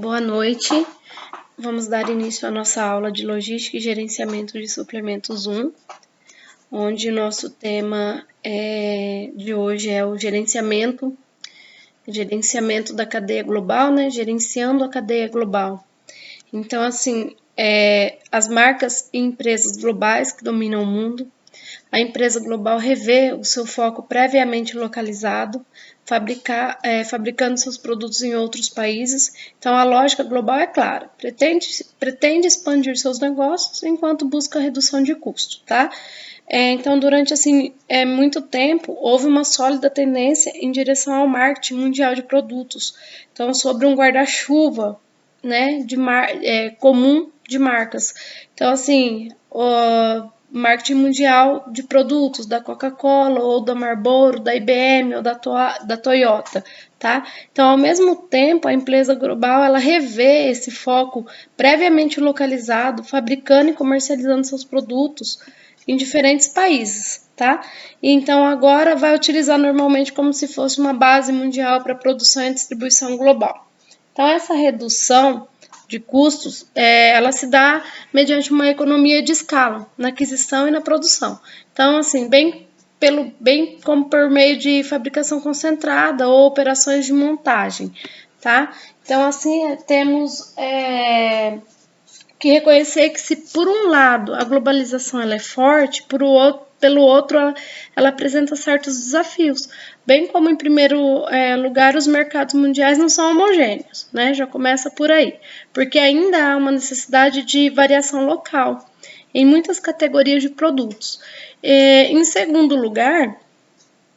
Boa noite. Vamos dar início à nossa aula de Logística e Gerenciamento de Suplementos 1, onde o nosso tema de hoje é o gerenciamento da cadeia global, né? Gerenciando a cadeia global. Então, assim, as marcas e empresas globais que dominam o mundo, a empresa global revê o seu foco previamente localizado, fabricando seus produtos em outros países. Então, a lógica global é clara, pretende expandir seus negócios enquanto busca redução de custo, tá? Então, durante muito tempo, houve uma sólida tendência em direção ao marketing mundial de produtos. Então, sobre um guarda-chuva, né, comum de marcas. Então, assim, o marketing mundial de produtos da Coca-Cola, ou da Marlboro, da IBM, ou da Toyota, tá? Então, ao mesmo tempo, a empresa global, ela revê esse foco previamente localizado, fabricando e comercializando seus produtos em diferentes países, tá? Então, agora vai utilizar normalmente como se fosse uma base mundial para produção e distribuição global. Então, essa redução de custos, ela se dá mediante uma economia de escala na aquisição e na produção. Então, assim, bem como por meio de fabricação concentrada ou operações de montagem, tá? Então, assim, temos que reconhecer que, se por um lado a globalização ela é forte, pelo outro ela apresenta certos desafios, bem como, em primeiro lugar, os mercados mundiais não são homogêneos, né? Já começa por aí, porque ainda há uma necessidade de variação local em muitas categorias de produtos. Em segundo lugar,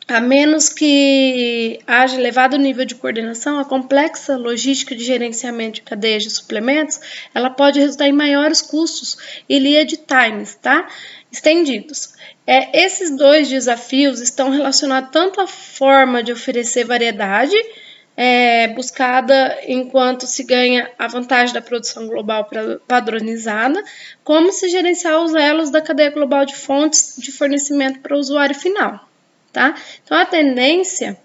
a menos que haja elevado nível de coordenação, a complexa logística de gerenciamento de cadeias de suplementos, ela pode resultar em maiores custos e lead times, tá? Estendidos. Esses dois desafios estão relacionados tanto à forma de oferecer variedade, buscada enquanto se ganha a vantagem da produção global padronizada, como se gerenciar os elos da cadeia global de fontes de fornecimento para o usuário final. Tá? Então, a tendência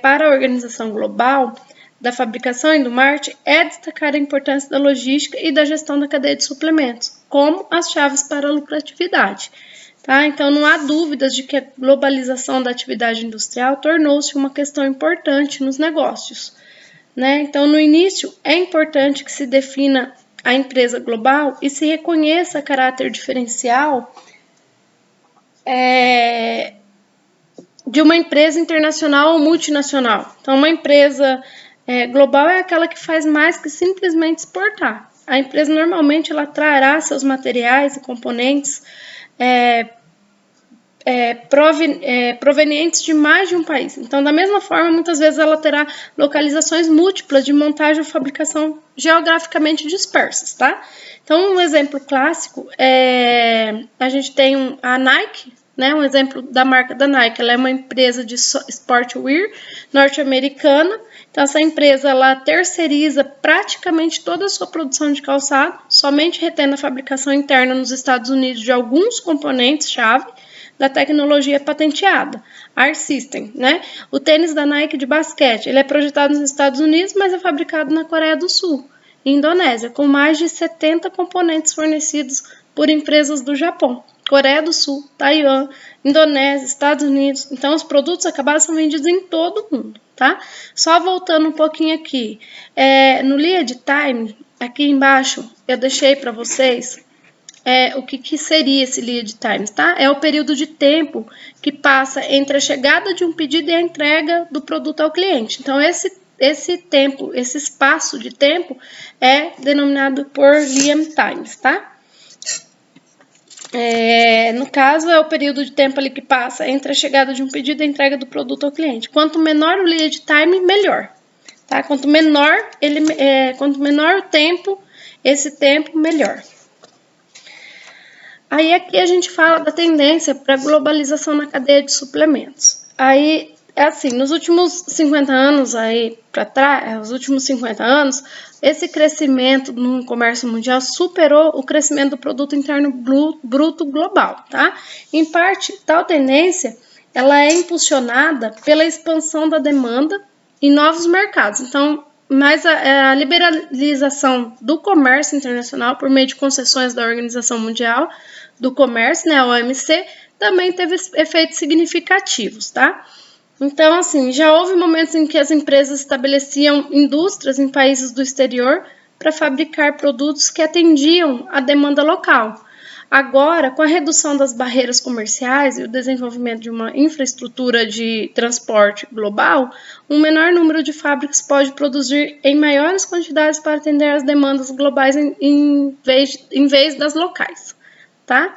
para a organização global da fabricação e do marketing é destacar a importância da logística e da gestão da cadeia de suplementos como as chaves para a lucratividade. Tá? Então, não há dúvidas de que a globalização da atividade industrial tornou-se uma questão importante nos negócios. Né? Então, no início, é importante que se defina a empresa global e se reconheça caráter diferencial de uma empresa internacional ou multinacional. Então, uma empresa global é aquela que faz mais que simplesmente exportar. A empresa normalmente ela trará seus materiais e componentes provenientes de mais de um país. Então, da mesma forma, muitas vezes ela terá localizações múltiplas de montagem ou fabricação geograficamente dispersas, tá? Então, um exemplo clássico a gente tem a Nike, né? Um exemplo da marca da Nike. Ela é uma empresa de sportwear norte-americana. Então, essa empresa ela terceiriza praticamente toda a sua produção de calçado, somente retendo a fabricação interna nos Estados Unidos de alguns componentes-chave da tecnologia patenteada, Arc System, né? O tênis da Nike de basquete, ele é projetado nos Estados Unidos, mas é fabricado na Coreia do Sul e Indonésia, com mais de 70 componentes fornecidos por empresas do Japão, Coreia do Sul, Taiwan, Indonésia, Estados Unidos. Então, os produtos acabaram sendo vendidos em todo o mundo, tá? Só voltando um pouquinho aqui, no lead time, aqui embaixo, eu deixei para vocês o que seria esse lead time, tá? É o período de tempo que passa entre a chegada de um pedido e a entrega do produto ao cliente. Então, esse tempo, esse espaço de tempo é denominado por lead times, tá? No caso, é o período de tempo ali que passa entre a chegada de um pedido e a entrega do produto ao cliente. Quanto menor o lead time, melhor. Tá? Quanto menor o tempo, esse tempo, melhor. Aí aqui a gente fala da tendência para a globalização na cadeia de suplementos. Aí, nos últimos 50 anos aí para trás, os últimos 50 anos, esse crescimento no comércio mundial superou o crescimento do produto interno bruto global, tá? Em parte, tal tendência, ela é impulsionada pela expansão da demanda em novos mercados. Então, mas a liberalização do comércio internacional por meio de concessões da Organização Mundial do Comércio, né, a OMC, também teve efeitos significativos, tá? Então, assim, já houve momentos em que as empresas estabeleciam indústrias em países do exterior para fabricar produtos que atendiam à demanda local. Agora, com a redução das barreiras comerciais e o desenvolvimento de uma infraestrutura de transporte global, um menor número de fábricas pode produzir em maiores quantidades para atender às demandas globais em vez das locais, tá?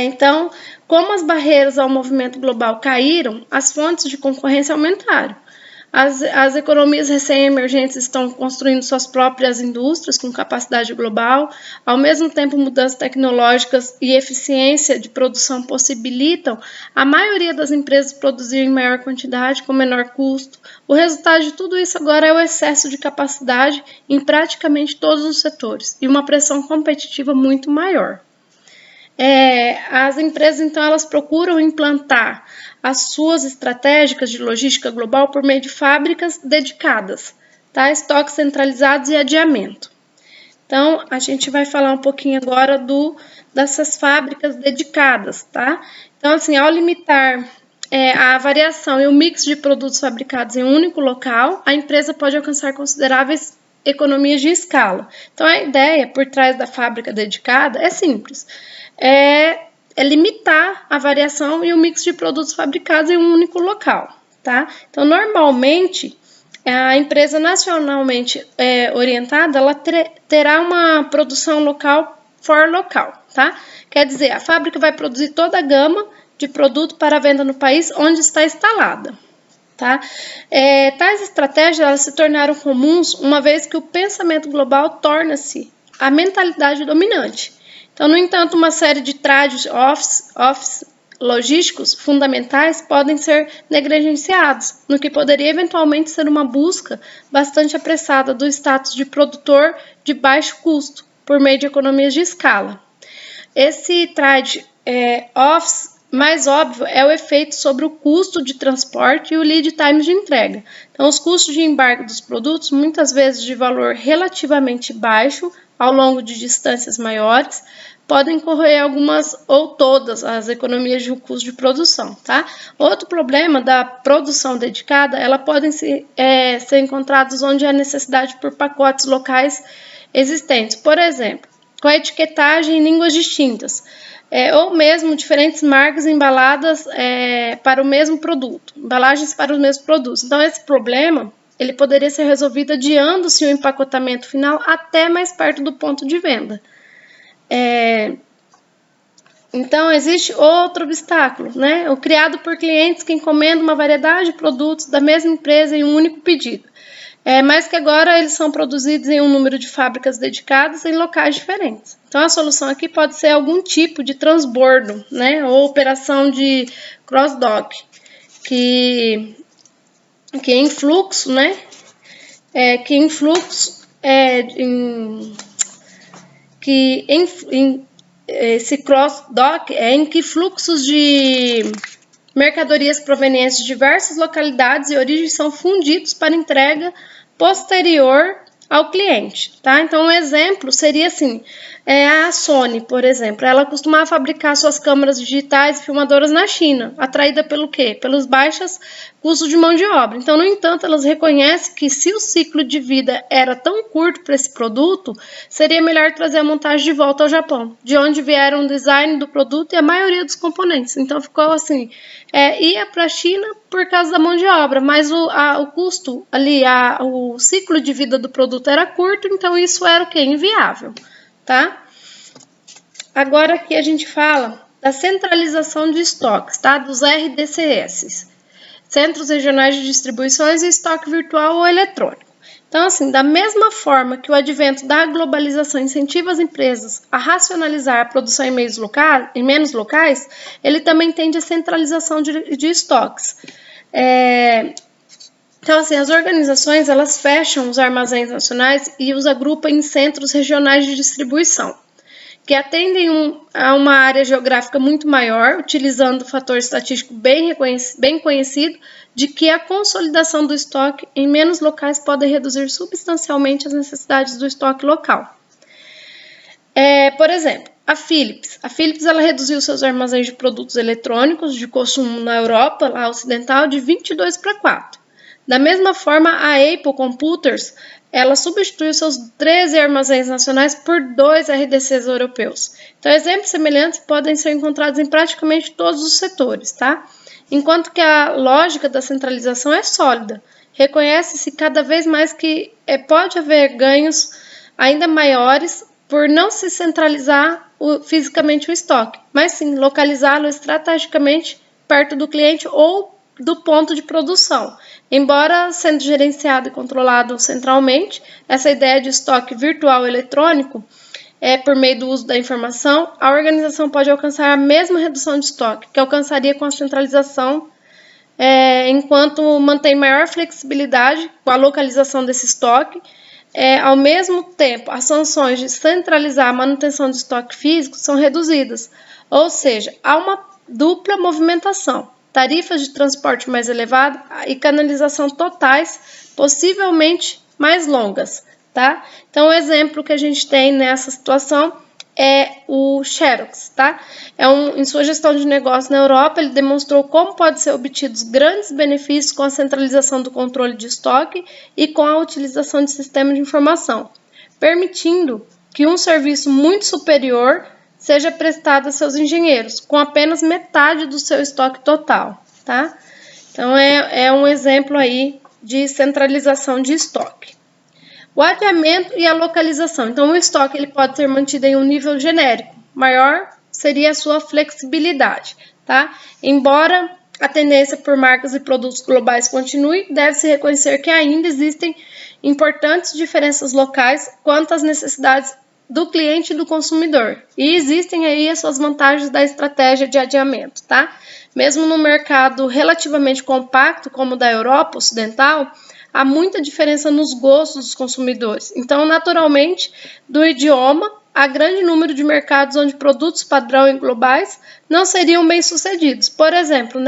Então, como as barreiras ao movimento global caíram, as fontes de concorrência aumentaram. As economias recém-emergentes estão construindo suas próprias indústrias com capacidade global. Ao mesmo tempo, mudanças tecnológicas e eficiência de produção possibilitam a maioria das empresas produzir em maior quantidade com menor custo. O resultado de tudo isso agora é o excesso de capacidade em praticamente todos os setores e uma pressão competitiva muito maior. As empresas, então, elas procuram implantar as suas estratégias de logística global por meio de fábricas dedicadas, tá? Estoques centralizados e adiamento. Então, a gente vai falar um pouquinho agora dessas fábricas dedicadas, tá? Então, assim, ao limitar a variação e o mix de produtos fabricados em um único local, a empresa pode alcançar consideráveis economias de escala. Então, a ideia por trás da fábrica dedicada é simples. É limitar a variação e o mix de produtos fabricados em um único local, tá? Então, normalmente, a empresa nacionalmente orientada, ela terá uma produção local for local, tá? Quer dizer, a fábrica vai produzir toda a gama de produto para venda no país onde está instalada, tá? Tais estratégias elas se tornaram comuns uma vez que o pensamento global torna-se a mentalidade dominante. Então, no entanto, uma série de trade-offs logísticos fundamentais podem ser negligenciados, no que poderia eventualmente ser uma busca bastante apressada do status de produtor de baixo custo, por meio de economias de escala. Esse trade-offs mais óbvio é o efeito sobre o custo de transporte e o lead time de entrega. Então, os custos de embarque dos produtos, muitas vezes de valor relativamente baixo, ao longo de distâncias maiores, podem corroer algumas ou todas as economias de custo de produção, tá? Outro problema da produção dedicada, ela podem ser encontrados onde há necessidade por pacotes locais existentes, por exemplo, com a etiquetagem em línguas distintas, ou mesmo diferentes marcas embaladas para o mesmo produto, embalagens para os mesmos produtos. Então, esse problema ele poderia ser resolvido adiando-se o empacotamento final até mais perto do ponto de venda. Então, existe outro obstáculo, né? O criado por clientes que encomendam uma variedade de produtos da mesma empresa em um único pedido. Mas que agora eles são produzidos em um número de fábricas dedicadas em locais diferentes. Então, a solução aqui pode ser algum tipo de transbordo, né? Ou operação de cross-dock, que em fluxo, né? Esse cross-dock é em que fluxos de mercadorias provenientes de diversas localidades e origens são fundidos para entrega posterior ao cliente, tá? Então, um exemplo seria assim, a Sony, por exemplo, ela costumava fabricar suas câmeras digitais e filmadoras na China, atraída pelo quê? Pelos baixos custos de mão de obra. Então, no entanto, elas reconhecem que se o ciclo de vida era tão curto para esse produto, seria melhor trazer a montagem de volta ao Japão, de onde vieram o design do produto e a maioria dos componentes. Então, ficou assim, ia para a China por causa da mão de obra, mas o custo ali, o ciclo de vida do produto era curto, então isso era o que? Inviável, tá? Agora aqui a gente fala da centralização de estoques, tá? Dos RDCS, Centros Regionais de Distribuições e Estoque Virtual ou Eletrônico. Então, assim, da mesma forma que o advento da globalização incentiva as empresas a racionalizar a produção em menos locais, ele também tende à centralização de estoques. Então, assim, as organizações, elas fecham os armazéns nacionais e os agrupam em centros regionais de distribuição, que atendem a uma área geográfica muito maior, utilizando o fator estatístico bem conhecido, de que a consolidação do estoque em menos locais pode reduzir substancialmente as necessidades do estoque local. Por exemplo, a Philips ela reduziu seus armazéns de produtos eletrônicos de consumo na Europa lá ocidental de 22 para 4. Da mesma forma, a Apple Computers ela substituiu seus 13 armazéns nacionais por 2 RDCs europeus. Então, exemplos semelhantes podem ser encontrados em praticamente todos os setores, tá? Enquanto que a lógica da centralização é sólida. Reconhece-se cada vez mais que pode haver ganhos ainda maiores por não se centralizar fisicamente o estoque, mas sim localizá-lo estrategicamente perto do cliente ou do ponto de produção. Embora sendo gerenciado e controlado centralmente, essa ideia de estoque virtual eletrônico, por meio do uso da informação, a organização pode alcançar a mesma redução de estoque que alcançaria com a centralização, enquanto mantém maior flexibilidade com a localização desse estoque. Ao mesmo tempo, as sanções de centralizar a manutenção de estoque físico são reduzidas, ou seja, há uma dupla movimentação, tarifas de transporte mais elevadas e canalização totais, possivelmente mais longas, tá? Então, o exemplo que a gente tem nessa situação é o Xerox, tá? Em sua gestão de negócio na Europa, ele demonstrou como pode ser obtidos grandes benefícios com a centralização do controle de estoque e com a utilização de sistema de informação, permitindo que um serviço muito superior seja prestado a seus engenheiros, com apenas metade do seu estoque total, tá? Então, é um exemplo aí de centralização de estoque. O adiamento e a localização. Então, o estoque ele pode ser mantido em um nível genérico. Maior seria a sua flexibilidade, tá? Embora a tendência por marcas e produtos globais continue, deve-se reconhecer que ainda existem importantes diferenças locais quanto às necessidades do cliente e do consumidor. E existem aí as suas vantagens da estratégia de adiamento, tá? Mesmo no mercado relativamente compacto, como o da Europa Ocidental, há muita diferença nos gostos dos consumidores. Então, naturalmente, do idioma, há grande número de mercados onde produtos padrão e globais não seriam bem-sucedidos. Por exemplo,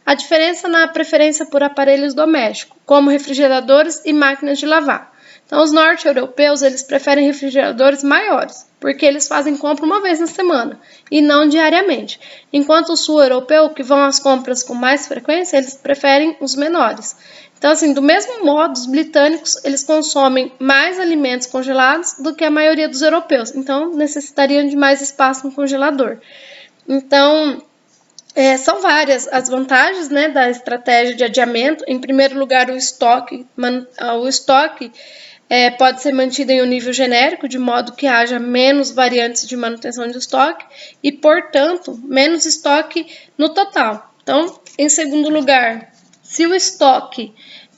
a diferença na preferência por aparelhos domésticos, como refrigeradores e máquinas de lavar. Então, os norte-europeus, eles preferem refrigeradores maiores, porque eles fazem compra uma vez na semana e não diariamente. Enquanto o sul-europeu, que vão às compras com mais frequência, eles preferem os menores. Então, assim, do mesmo modo, os britânicos, eles consomem mais alimentos congelados do que a maioria dos europeus. Então, necessitariam de mais espaço no congelador. Então, são várias as vantagens, da estratégia de adiamento. Em primeiro lugar, o estoque pode ser mantido em um nível genérico, de modo que haja menos variantes de manutenção de estoque e, portanto, menos estoque no total. Então, em segundo lugar, se o estoque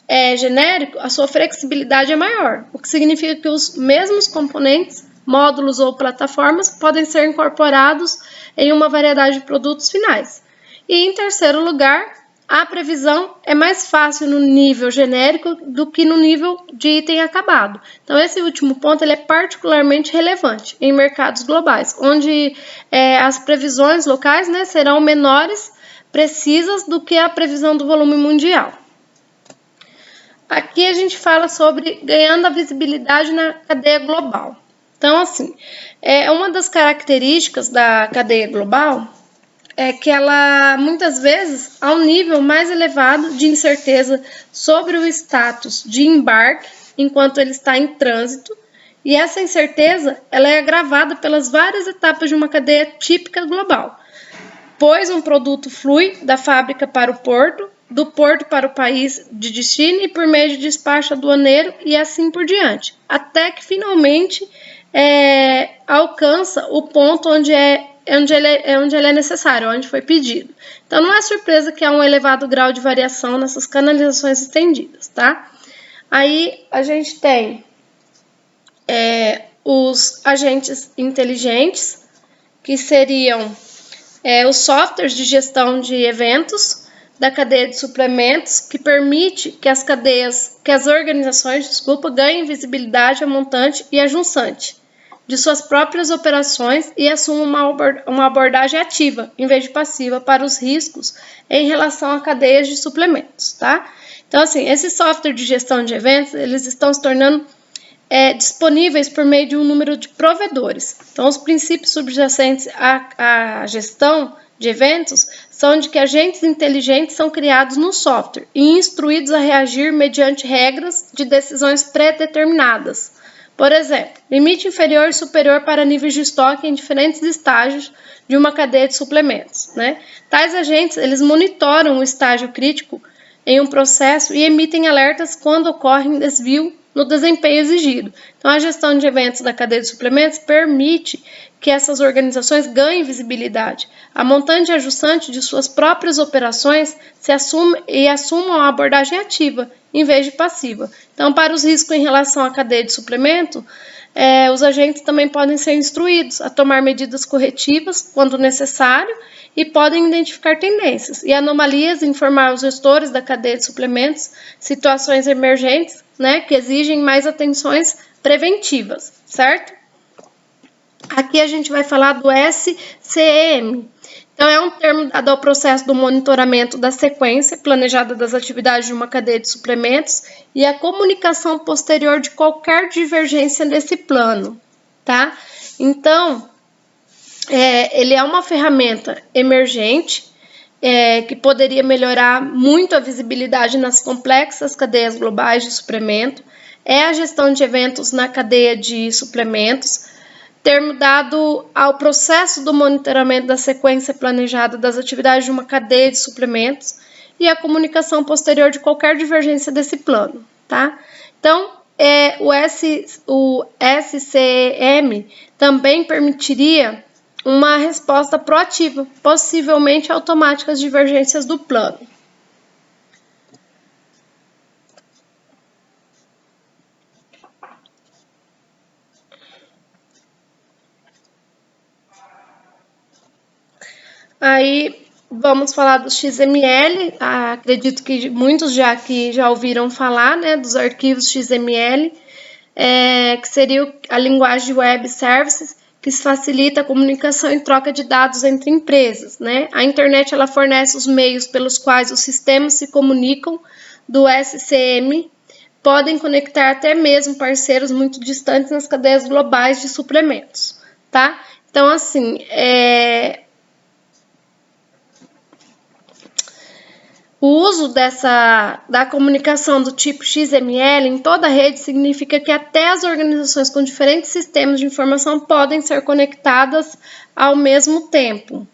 é genérico, a sua flexibilidade é maior, o que significa que os mesmos componentes, módulos ou plataformas podem ser incorporados em uma variedade de produtos finais. E, em terceiro lugar, a previsão é mais fácil no nível genérico do que no nível de item acabado. Então, esse último ponto ele é particularmente relevante em mercados globais, onde as previsões locais serão menores, precisas, do que a previsão do volume mundial. Aqui a gente fala sobre ganhando a visibilidade na cadeia global. Então, assim, uma das características da cadeia global é que ela, muitas vezes, há um nível mais elevado de incerteza sobre o status de embarque enquanto ele está em trânsito, e essa incerteza ela é agravada pelas várias etapas de uma cadeia típica global, pois um produto flui da fábrica para o porto, do porto para o país de destino e por meio de despacho aduaneiro e assim por diante, até que finalmente alcança o ponto onde ele é necessário, onde foi pedido. Então, não é surpresa que há um elevado grau de variação nessas canalizações estendidas, tá? Aí, a gente tem os agentes inteligentes, que seriam os softwares de gestão de eventos da cadeia de suplementos, que permite que as organizações, ganhem visibilidade a montante e a junçante. de suas próprias operações e assuma uma abordagem ativa, em vez de passiva, para os riscos em relação a cadeias de suplementos, tá? Então, assim, esse software de gestão de eventos, eles estão se tornando disponíveis por meio de um número de provedores. Então, os princípios subjacentes à gestão de eventos são de que agentes inteligentes são criados no software e instruídos a reagir mediante regras de decisões pré-determinadas. Por exemplo, limite inferior e superior para níveis de estoque em diferentes estágios de uma cadeia de suplementos, né? Tais agentes, eles monitoram o estágio crítico em um processo e emitem alertas quando ocorre desvio no desempenho exigido. Então, a gestão de eventos da cadeia de suplementos permite que essas organizações ganhem visibilidade. A montante ajustante de suas próprias operações assumam a abordagem ativa, em vez de passiva. Então, para os riscos em relação à cadeia de suplemento, os agentes também podem ser instruídos a tomar medidas corretivas quando necessário e podem identificar tendências e anomalias, informar os gestores da cadeia de suplementos, situações emergentes, né, que exigem mais atenções preventivas, certo? Aqui a gente vai falar do SCM. Então, é um termo dado ao processo do monitoramento da sequência planejada das atividades de uma cadeia de suplementos e a comunicação posterior de qualquer divergência desse plano, tá? Então, ele é uma ferramenta emergente que poderia melhorar muito a visibilidade nas complexas cadeias globais de suplemento, é a gestão de eventos na cadeia de suplementos, termo dado ao processo do monitoramento da sequência planejada das atividades de uma cadeia de suplementos e a comunicação posterior de qualquer divergência desse plano, tá? Então, o SCM também permitiria uma resposta proativa, possivelmente automática às divergências do plano. Aí vamos falar do XML. Acredito que muitos já ouviram falar, né, dos arquivos XML, que seria a linguagem Web Services, que facilita a comunicação e troca de dados entre empresas, né? A internet ela fornece os meios pelos quais os sistemas se comunicam do SCM, podem conectar até mesmo parceiros muito distantes nas cadeias globais de suplementos, tá? Então, assim, o uso da comunicação do tipo XML em toda a rede significa que até as organizações com diferentes sistemas de informação podem ser conectadas ao mesmo tempo.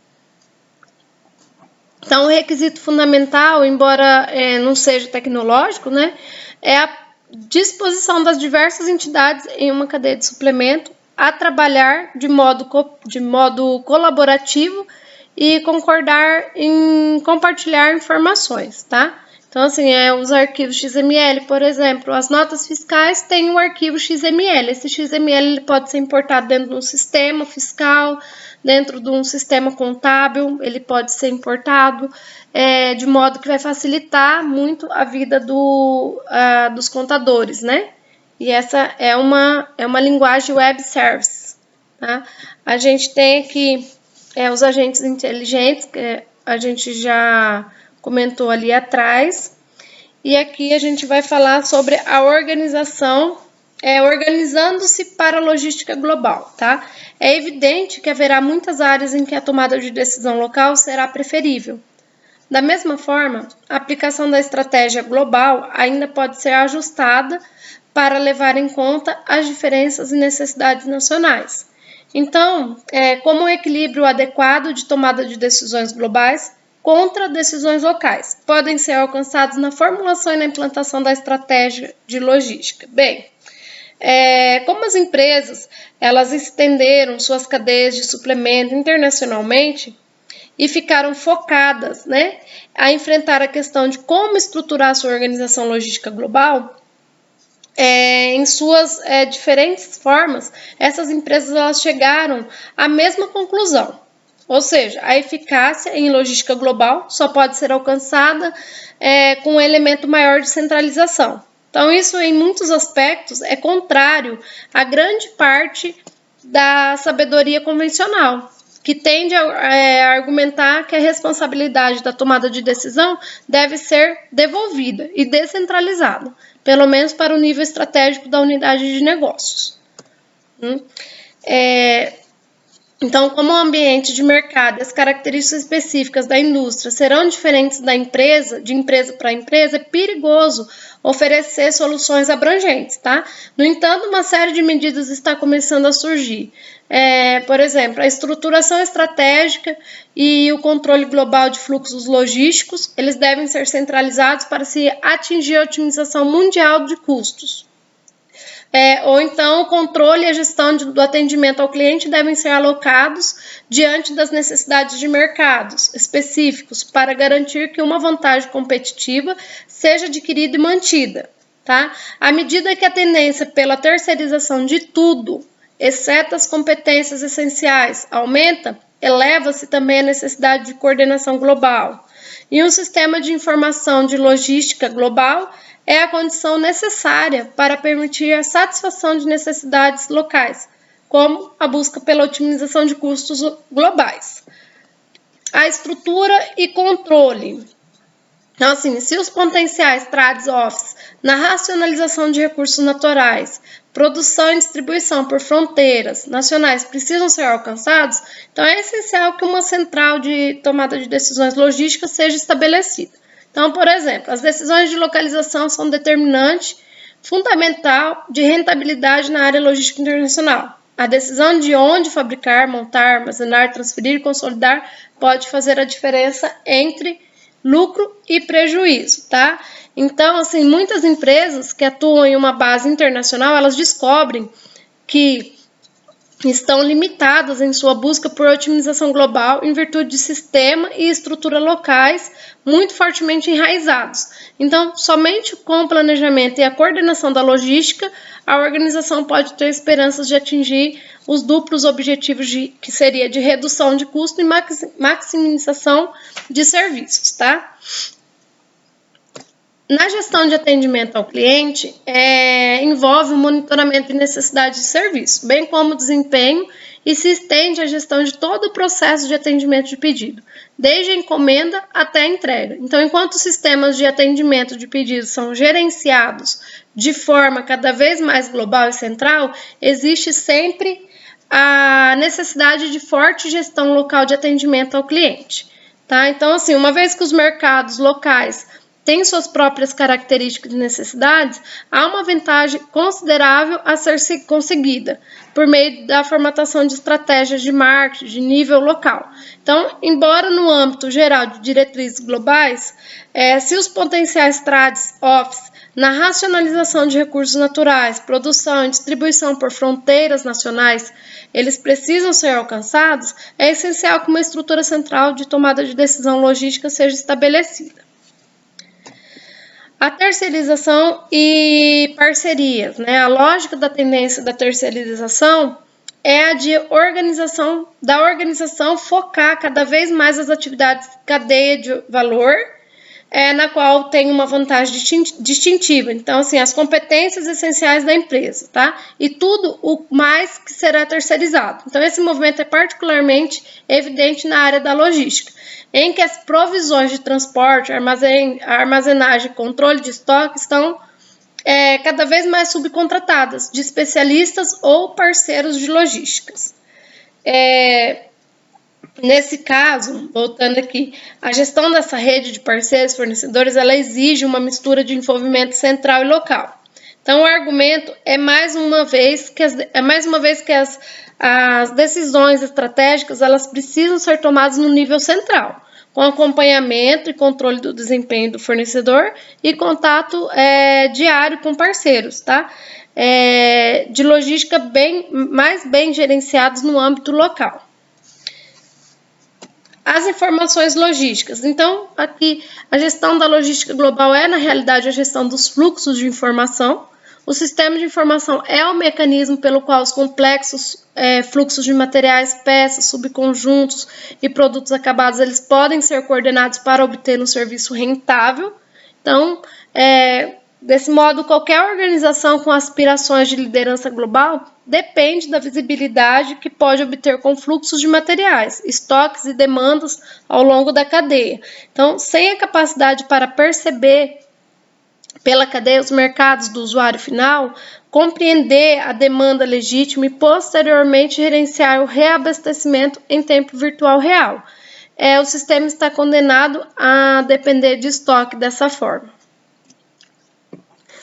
Então, o requisito fundamental, embora não seja tecnológico, né, é a disposição das diversas entidades em uma cadeia de suplemento a trabalhar de modo colaborativo e concordar em compartilhar informações, tá? Então, assim, os arquivos XML, por exemplo, as notas fiscais têm o arquivo XML. Esse XML ele pode ser importado dentro de um sistema fiscal, dentro de um sistema contábil, ele pode ser importado de modo que vai facilitar muito a vida dos contadores, né? E essa é uma linguagem web service, tá? A gente tem aqui os agentes inteligentes, que a gente já comentou ali atrás. E aqui a gente vai falar sobre a organização, organizando-se para a logística global, tá? É evidente que haverá muitas áreas em que a tomada de decisão local será preferível. Da mesma forma, a aplicação da estratégia global ainda pode ser ajustada para levar em conta as diferenças e necessidades nacionais. Então, como um equilíbrio adequado de tomada de decisões globais contra decisões locais podem ser alcançados na formulação e na implantação da estratégia de logística. Bem, como as empresas elas estenderam suas cadeias de suplemento internacionalmente e ficaram focadas, né, a enfrentar a questão de como estruturar sua organização logística global, em suas diferentes formas, essas empresas elas chegaram à mesma conclusão. Ou seja, a eficácia em logística global só pode ser alcançada com um elemento maior de centralização. Então, isso em muitos aspectos é contrário a grande parte da sabedoria convencional, que tende a argumentar que a responsabilidade da tomada de decisão deve ser devolvida e descentralizada, pelo menos para o nível estratégico da unidade de negócios. Então, como o ambiente de mercado e as características específicas da indústria serão diferentes de empresa para empresa, é perigoso oferecer soluções abrangentes, tá? No entanto, uma série de medidas está começando a surgir. Por exemplo, a estruturação estratégica e o controle global de fluxos logísticos, eles devem ser centralizados para se atingir a otimização mundial de custos. Ou então, o controle e a gestão do atendimento ao cliente devem ser alocados diante das necessidades de mercados específicos para garantir que uma vantagem competitiva seja adquirida e mantida. Tá? À medida que a tendência pela terceirização de tudo, exceto as competências essenciais, aumenta, eleva-se também a necessidade de coordenação global. E um sistema de informação de logística global é a condição necessária para permitir a satisfação de necessidades locais, como a busca pela otimização de custos globais. A estrutura e controle. Então, assim, se os potenciais trade-offs na racionalização de recursos naturais, produção e distribuição por fronteiras nacionais precisam ser alcançados, então é essencial que uma central de tomada de decisões logísticas seja estabelecida. Então, por exemplo, as decisões de localização são determinante fundamental de rentabilidade na área logística internacional. A decisão de onde fabricar, montar, armazenar, transferir e consolidar pode fazer a diferença entre lucro e prejuízo, tá? Então, assim, muitas empresas que atuam em uma base internacional, elas descobrem que estão limitadas em sua busca por otimização global em virtude de sistema e estrutura locais muito fortemente enraizados. Então, somente com o planejamento e a coordenação da logística, a organização pode ter esperanças de atingir os duplos objetivos que seria de redução de custo e maximização de serviços, tá? Na gestão de atendimento ao cliente, envolve o monitoramento de necessidade de serviço, bem como o desempenho, e se estende à gestão de todo o processo de atendimento de pedido, desde a encomenda até a entrega. Então, enquanto os sistemas de atendimento de pedidos são gerenciados de forma cada vez mais global e central, existe sempre a necessidade de forte gestão local de atendimento ao cliente. Tá? Então, assim, uma vez que os mercados locais têm suas próprias características e necessidades, há uma vantagem considerável a ser conseguida por meio da formatação de estratégias de marketing de nível local. Então, embora no âmbito geral de diretrizes globais, se os potenciais trade-offs na racionalização de recursos naturais, produção e distribuição por fronteiras nacionais, eles precisam ser alcançados, é essencial que uma estrutura central de tomada de decisão logística seja estabelecida. A terceirização e parcerias, né? A lógica da tendência da terceirização é a de organização focar cada vez mais as atividades cadeia de valor, na qual tem uma vantagem distintiva. Então, assim, as competências essenciais da empresa, tá? E tudo o mais que será terceirizado. Então, esse movimento é particularmente evidente na área da logística, em que as provisões de transporte, armazenagem e controle de estoque estão cada vez mais subcontratadas de especialistas ou parceiros de logísticas. Nesse caso, voltando aqui, a gestão dessa rede de parceiros fornecedores, ela exige uma mistura de envolvimento central e local. Então, o argumento é mais uma vez que as decisões estratégicas, elas precisam ser tomadas no nível central, com acompanhamento e controle do desempenho do fornecedor e contato diário com parceiros, tá? De logística mais bem gerenciados no âmbito local. As informações logísticas. Então, aqui, a gestão da logística global na realidade, a gestão dos fluxos de informação. O sistema de informação é o mecanismo pelo qual os complexos fluxos de materiais, peças, subconjuntos e produtos acabados, eles podem ser coordenados para obter um serviço rentável. Então, Desse modo, qualquer organização com aspirações de liderança global depende da visibilidade que pode obter com fluxos de materiais, estoques e demandas ao longo da cadeia. Então, sem a capacidade para perceber pela cadeia os mercados do usuário final, compreender a demanda legítima e posteriormente gerenciar o reabastecimento em tempo virtual real. O sistema está condenado a depender de estoque dessa forma.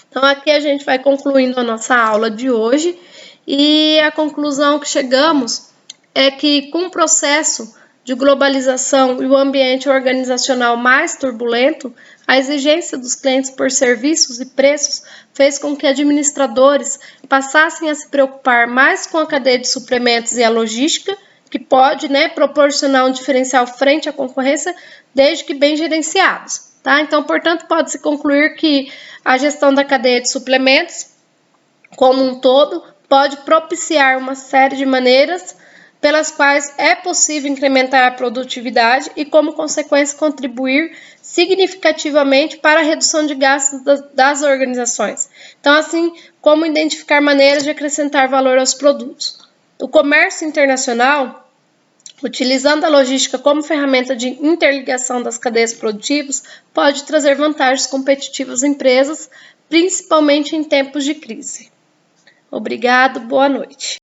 Então, aqui a gente vai concluindo a nossa aula de hoje e a conclusão que chegamos é que, com o processo de globalização e o ambiente organizacional mais turbulento, a exigência dos clientes por serviços e preços fez com que administradores passassem a se preocupar mais com a cadeia de suplementos e a logística, que pode, proporcionar um diferencial frente à concorrência, desde que bem gerenciados. Tá? Então, portanto, pode-se concluir que a gestão da cadeia de suplementos, como um todo, pode propiciar uma série de maneiras pelas quais é possível incrementar a produtividade e, como consequência, contribuir significativamente para a redução de gastos das organizações. Então, assim como identificar maneiras de acrescentar valor aos produtos. O comércio internacional, utilizando a logística como ferramenta de interligação das cadeias produtivas, pode trazer vantagens competitivas às empresas, principalmente em tempos de crise. Obrigado, boa noite.